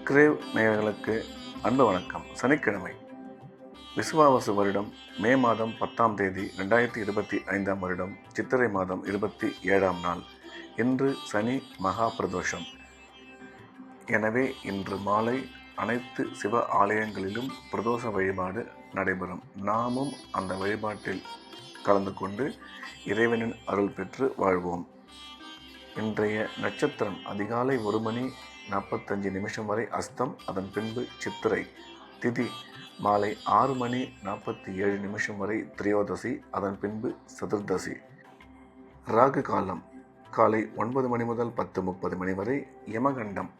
Subscribe நேயர்களுக்கு அன்பு வணக்கம். சனிக்கிழமை விசுவாவசு வருடம் மே மாதம் 10ஆம் தேதி 2025 வருடம் சித்திரை மாதம் 27ஆம் நாள். இன்று சனி மகா பிரதோஷம். எனவே இன்று மாலை அனைத்து சிவ ஆலயங்களிலும் பிரதோஷ வழிபாடு நடைபெறும். நாமும் அந்த வழிபாட்டில் கலந்து கொண்டு இறைவனின் அருள் பெற்று வாழ்வோம். இன்றைய நட்சத்திரம் அதிகாலை 1:45 வரை அஸ்தம், அதன் பின்பு சித்திரை. திதி மாலை 6:47 வரை திரையோதசி, அதன் பின்பு சதுர்தசி. ராகு காலம் காலை 9 முதல் 10:30 வரை. யமகண்டம்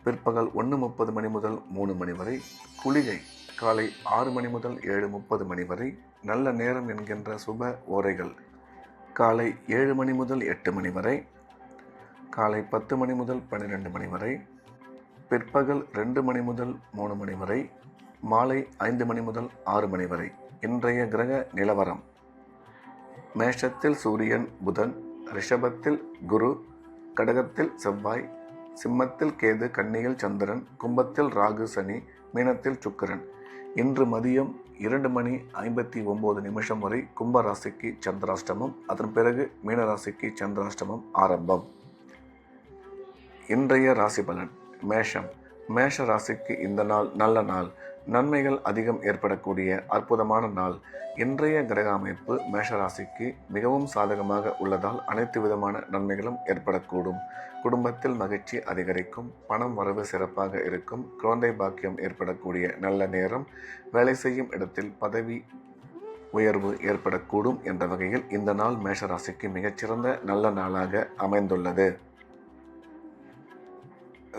பிற்பகல் 1:30 முதல் 3 வரை. குளிகை காலை 6 முதல் 7:30 வரை. நல்ல நேரம் என்கின்ற சுப ஓரைகள் காலை 7 முதல் 8 வரை, காலை 10 முதல் 12 வரை, பிற்பகல் 2 முதல் 3 வரை, மாலை 5 முதல் 6 வரை. இன்றைய கிரக நிலவரம்: மேஷத்தில் சூரியன் புதன், ரிஷபத்தில் குரு, கடகத்தில் செவ்வாய், சிம்மத்தில் கேது, கன்னியில் சந்திரன், கும்பத்தில் ராகு சனி, மீனத்தில் சுக்கிரன். இன்று மதியம் 2:59 வரை கும்ப ராசிக்கு சந்திராஷ்டமம், அதன் பிறகு மீனராசிக்கு சந்திராஷ்டமம் ஆரம்பம். இன்றைய ராசி பலன்: மேஷம். மேஷ ராசிக்கு இந்த நாள் நல்ல நாள். நன்மைகள் அதிகம் ஏற்படக்கூடிய அற்புதமான நாள். இன்றைய கிரக அமைப்பு மேஷராசிக்கு மிகவும் சாதகமாக உள்ளதால் அனைத்து விதமான நன்மைகளும் ஏற்படக்கூடும். குடும்பத்தில் மகிழ்ச்சி அதிகரிக்கும், பணம் வரவு சிறப்பாக இருக்கும், குழந்தை பாக்கியம் ஏற்படக்கூடிய நல்ல நேரம், வேலை செய்யும் இடத்தில் பதவி உயர்வு ஏற்படக்கூடும் என்ற வகையில் இந்த நாள் மேஷராசிக்கு மிகச்சிறந்த நல்ல நாளாக அமைந்துள்ளது.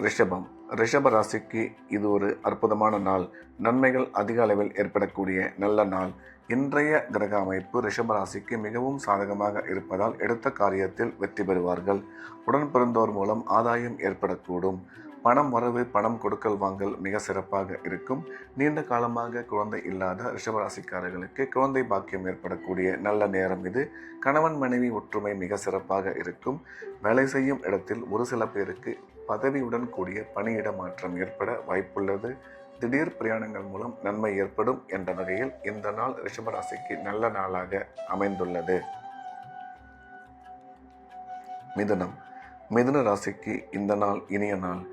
ரிஷபம். ரிஷப ராசிக்கு இது ஒரு அற்புதமான நாள். நன்மைகள் அதிக அளவில் ஏற்படக்கூடிய நல்ல நாள். இன்றைய கிரக அமைப்பு ரிஷப ராசிக்கு மிகவும் சாதகமாக இருப்பதால் எடுத்த காரியத்தில் வெற்றி பெறுவார்கள். உடன் பிறந்தோர் மூலம் ஆதாயம் ஏற்படக்கூடும். பணம் வரவு, பணம் கொடுக்கல் வாங்கல் மிக சிறப்பாக இருக்கும். நீண்ட காலமாக குழந்தை இல்லாத ரிஷபராசிக்காரர்களுக்கு குழந்தை பாக்கியம் ஏற்படக்கூடிய நல்ல நேரம் இது. கணவன் மனைவி ஒற்றுமை மிக சிறப்பாக இருக்கும். வேலை செய்யும் இடத்தில் ஒரு சில பேருக்கு பதவியுடன் கூடிய பணியிட மாற்றம் ஏற்பட வாய்ப்புள்ளது. திடீர் பிரயாணங்கள் மூலம் நன்மை ஏற்படும் என்ற வகையில் இந்த நாள் ரிஷபராசிக்கு நல்ல நாளாக அமைந்துள்ளது. மிதுனம். மிதுன ராசிக்கு இந்த நாள் இனிய நாள்.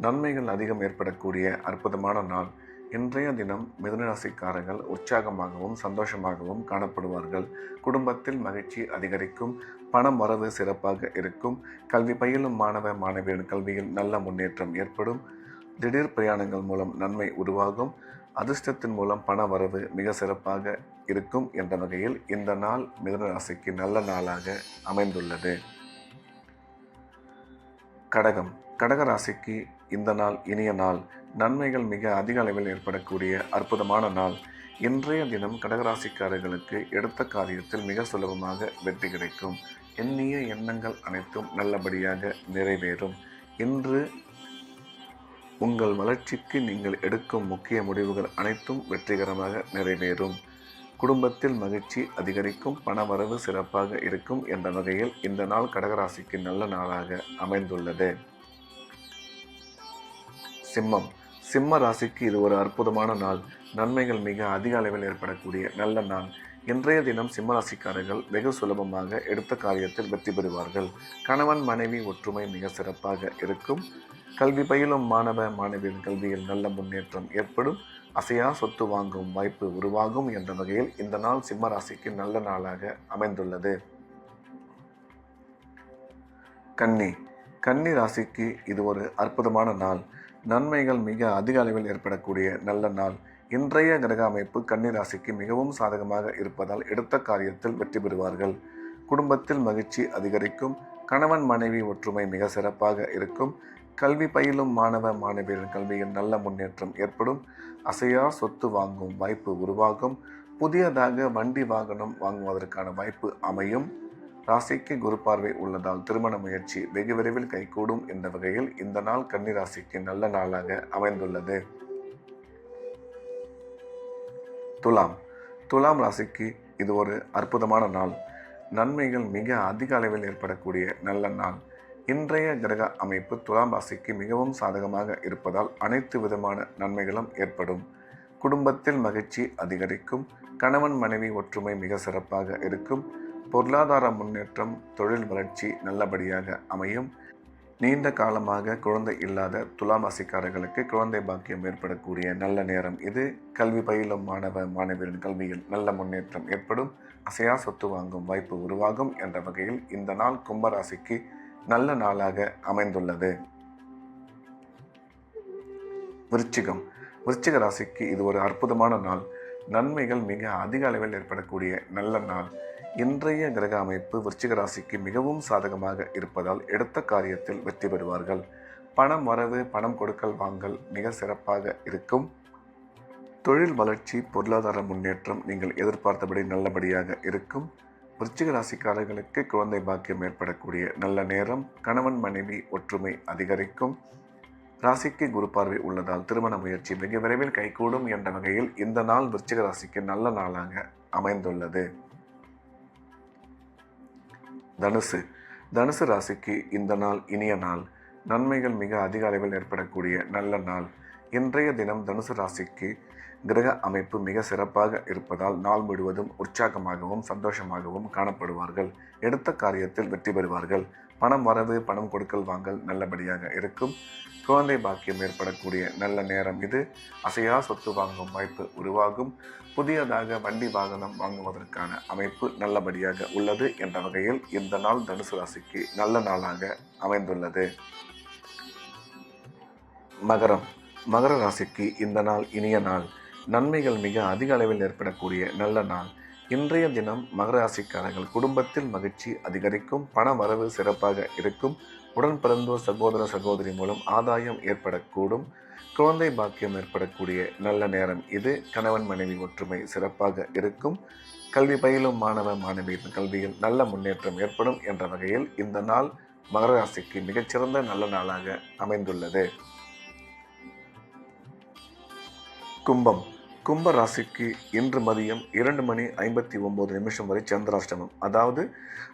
நன்மைகள் அதிகம் ஏற்படக்கூடிய அற்புதமான நாள். இன்றைய தினம் மிதுன ராசிக்காரர்கள் உற்சாகமாகவும் சந்தோஷமாகவும் காணப்படுவார்கள். குடும்பத்தில் மகிழ்ச்சி அதிகரிக்கும், பணம் வரவு சிறப்பாக இருக்கும். கல்வி பயிலும் மாணவ மாணவியரின் கல்வியில் நல்ல முன்னேற்றம் ஏற்படும். திடீர் பிரயாணங்கள் மூலம் நன்மை உருவாகும். அதிர்ஷ்டத்தின் மூலம் பண வரவு மிக சிறப்பாக இருக்கும் என்ற வகையில் இந்த நாள் மிதுன ராசிக்கு நல்ல நாளாக அமைந்துள்ளது. கடகம். கடக ராசிக்கு இந்த நாள் இனிய நாள். நன்மைகள் மிக அதிக அளவில் ஏற்படக்கூடிய அற்புதமான நாள். இன்றைய தினம் கடகராசிக்காரர்களுக்கு எடுத்த காரியத்தில் மிக சுலபமாக வெற்றி கிடைக்கும். எண்ணிய எண்ணங்கள் அனைத்தும் நல்லபடியாக நிறைவேறும். இன்று உங்கள் வளர்ச்சிக்கு நீங்கள் எடுக்கும் முக்கிய முடிவுகள் அனைத்தும் வெற்றிகரமாக நிறைவேறும். குடும்பத்தில் மகிழ்ச்சி அதிகரிக்கும், பணவரவு சிறப்பாக இருக்கும் என்ற வகையில் இந்த நாள் கடகராசிக்கு நல்ல நாளாக அமைந்துள்ளது. சிம்மம். சிம்ம ராசிக்கு இது ஒரு அற்புதமான நாள். நன்மைகள் மிக அதிக அளவில் ஏற்படக்கூடிய நல்ல நாள். இன்றைய தினம் சிம்ம ராசிக்காரர்கள் வெகு சுலபமாக எடுத்த காரியத்தில் வெற்றி பெறுவார்கள். கணவன் மனைவி ஒற்றுமை மிக சிறப்பாக இருக்கும். கல்வி பயிலும் மாணவ மாணவியின் கல்வியில் நல்ல முன்னேற்றம் ஏற்படும். அசையா சொத்து வாங்கும் வாய்ப்பு உருவாகும் என்ற வகையில் இந்த நாள் சிம்ம ராசிக்கு நல்ல நாளாக அமைந்துள்ளது. கன்னி. கன்னி ராசிக்கு இது ஒரு அற்புதமான நாள். நன்மைகள் மிக அதிக அளவில் ஏற்படக்கூடிய நல்ல நாள். இன்றைய கிரக அமைப்பு கன்னி ராசிக்கு மிகவும் சாதகமாக இருப்பதால் எடுத்த காரியத்தில் வெற்றி பெறுவார்கள். குடும்பத்தில் மகிழ்ச்சி அதிகரிக்கும். கணவன் மனைவி ஒற்றுமை மிக சிறப்பாக இருக்கும். கல்வி பயிலும் மாணவ மாணவியரின் கல்வியில் நல்ல முன்னேற்றம் ஏற்படும். அசையா சொத்து வாங்கும் வாய்ப்பு உருவாகும். புதியதாக வண்டி வாகனம் வாங்குவதற்கான வாய்ப்பு அமையும். ராசிக்கு குரு பார்வை உள்ளதால் திருமண முயற்சி வெகு விரைவில் கைகூடும் என்ற வகையில் இந்த நாள் கன்னி ராசிக்கு நல்ல நாளாக அமைந்துள்ளது. துலாம். துலாம் ராசிக்கு இது ஒரு அற்புதமான நாள். நன்மைகள் மிக அதிக அளவில் ஏற்படக்கூடிய நல்ல நாள். இன்றைய கிரக அமைப்பு துலாம் ராசிக்கு மிகவும் சாதகமாக இருப்பதால் அனைத்து விதமான நன்மைகளும் ஏற்படும். குடும்பத்தில் மகிழ்ச்சி அதிகரிக்கும். கணவன் மனைவி ஒற்றுமை மிக சிறப்பாக இருக்கும். பொருளாதார முன்னேற்றம், தொழில் வளர்ச்சி நல்லபடியாக அமையும். நீண்ட காலமாக குழந்தை இல்லாத துலாம் ராசிக்காரர்களுக்கு குழந்தை பாக்கியம் ஏற்படக்கூடிய நல்ல நேரம் இது. கல்வி பயிலும் மாணவ மாணவியரின் கல்வியில் நல்ல முன்னேற்றம் ஏற்படும். அசையா சொத்து வாங்கும் வாய்ப்பு உருவாகும் என்ற வகையில் இந்த நாள் கும்பராசிக்கு நல்ல நாளாக அமைந்துள்ளது. விருச்சிக ராசிக்கு இது ஒரு அற்புதமான நாள். நன்மைகள் மிக அதிக அளவில் ஏற்படக்கூடிய நல்ல நாள். இன்றைய கிரக அமைப்பு விருச்சிக ராசிக்கு மிகவும் சாதகமாக இருப்பதால் எடுத்த காரியத்தில் வெற்றி பெறுவார்கள். பணம் வரவு, பணம் கொடுக்கல் வாங்கல் மிக சிறப்பாக இருக்கும். தொழில் வளர்ச்சி, பொருளாதார முன்னேற்றம் நீங்கள் எதிர்பார்த்தபடி நல்லபடியாக இருக்கும். விருச்சிக ராசிக்காரர்களுக்கு குழந்தை பாக்கியம் ஏற்படக்கூடிய நல்ல நேரம். கணவன் மனைவி ஒற்றுமை அதிகரிக்கும். ராசிக்கு குரு பார்வை உள்ளதால் திருமண முயற்சி மிக விரைவில் கைகூடும் என்ற வகையில் இந்த நாள் விருச்சிக ராசிக்கு நல்ல நாளாக அமைந்துள்ளது. தனுசு ராசிக்கு இந்த நாள் இனிய நாள். நன்மைகள் மிக அதிக அளவில் ஏற்படக்கூடிய நல்ல நாள். இன்றைய தினம் தனுசு ராசிக்கு கிரக அமைப்பு மிக சிறப்பாக இருப்பதால் நாள் முழுவதும் உற்சாகமாகவும் சந்தோஷமாகவும் காணப்படுவார்கள். எடுத்த காரியத்தில் வெற்றி பெறுவார்கள். பணம் வரவு, பணம் கொடுக்கல் வாங்கல் நல்லபடியாக இருக்கும். குழந்தை பாக்கியம் ஏற்படக்கூடிய நல்ல நேரம் இது. அசையா சொத்து வாங்கும் வாய்ப்பு உருவாகும். புதியதாக வண்டி வாகனம் வாங்குவதற்கான அமைப்பு நல்லபடியாக உள்ளது என்ற வகையில் இந்த நாள் தனுசு ராசிக்கு நல்ல நாளாக அமைந்துள்ளது. மகர ராசிக்கு இந்த நாள் இனிய நாள். நன்மைகள் மிக அதிக அளவில் ஏற்படக்கூடிய நல்ல நாள். இன்றைய தினம் மகர ராசிக்காரர்கள் குடும்பத்தில் மகிழ்ச்சி அதிகரிக்கும். பண வரவு சிறப்பாக இருக்கும். உடன் பிறந்தோர் சகோதர சகோதரி மூலம் ஆதாயம் ஏற்படக்கூடும். குழந்தை பாக்கியம் ஏற்படக்கூடிய நல்ல நேரம் இது. கணவன் மனைவி ஒற்றுமை சிறப்பாக இருக்கும். கல்வி பயிலும் மாணவ மாணவியின் கல்வியில் நல்ல முன்னேற்றம் ஏற்படும் என்ற வகையில் இந்த நாள் மகர ராசிக்கு மிகச்சிறந்த நல்ல நாளாக அமைந்துள்ளது. கும்ப ராசிக்கு இன்று மதியம் 2:59 வரை சந்திராஷ்டமம், அதாவது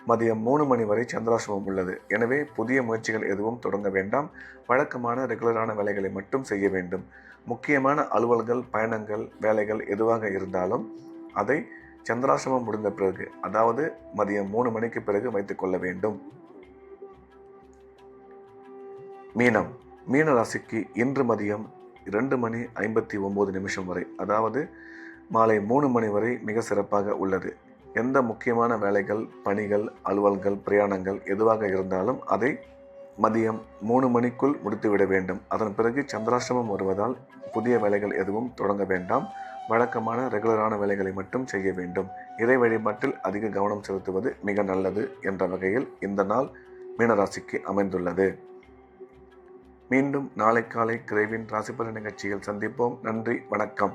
மதியம் 3 மணி வரை சந்திராஷ்டமம் உள்ளது. எனவே புதிய முயற்சிகள் எதுவும் தொடங்க வேண்டாம். வழக்கமான ரெகுலரான வேலைகளை மட்டும் செய்ய வேண்டும். முக்கியமான அலுவல்கள், பயணங்கள், வேலைகள் எதுவாக இருந்தாலும் அதை சந்திராஷ்டமம் முடிந்த பிறகு, அதாவது மதியம் 3 மணிக்கு பிறகு வைத்துக் கொள்ள வேண்டும். மீன ராசிக்கு இன்று மதியம் 2:59 வரை, அதாவது மாலை 3 மணி வரை மிக சிறப்பாக உள்ளது. எந்த முக்கியமான வேலைகள், பணிகள், அலுவல்கள், பிரயாணங்கள் எதுவாக இருந்தாலும் அதை மதியம் 3 மணிக்குள் முடித்துவிட வேண்டும். அதன் பிறகு சந்திராஷ்டமம் வருவதால் புதிய வேலைகள் எதுவும் தொடங்க வேண்டாம். வழக்கமான ரெகுலரான வேலைகளை மட்டும் செய்ய வேண்டும். இறை வழிபாட்டில் அதிக கவனம் செலுத்துவது மிக நல்லது என்ற வகையில் இந்த நாள் மீனராசிக்கு அமைந்துள்ளது. மீண்டும் நாளை காலை கிரேவின் ராசிபலன் நிகழ்ச்சியில் சந்திப்போம். நன்றி, வணக்கம்.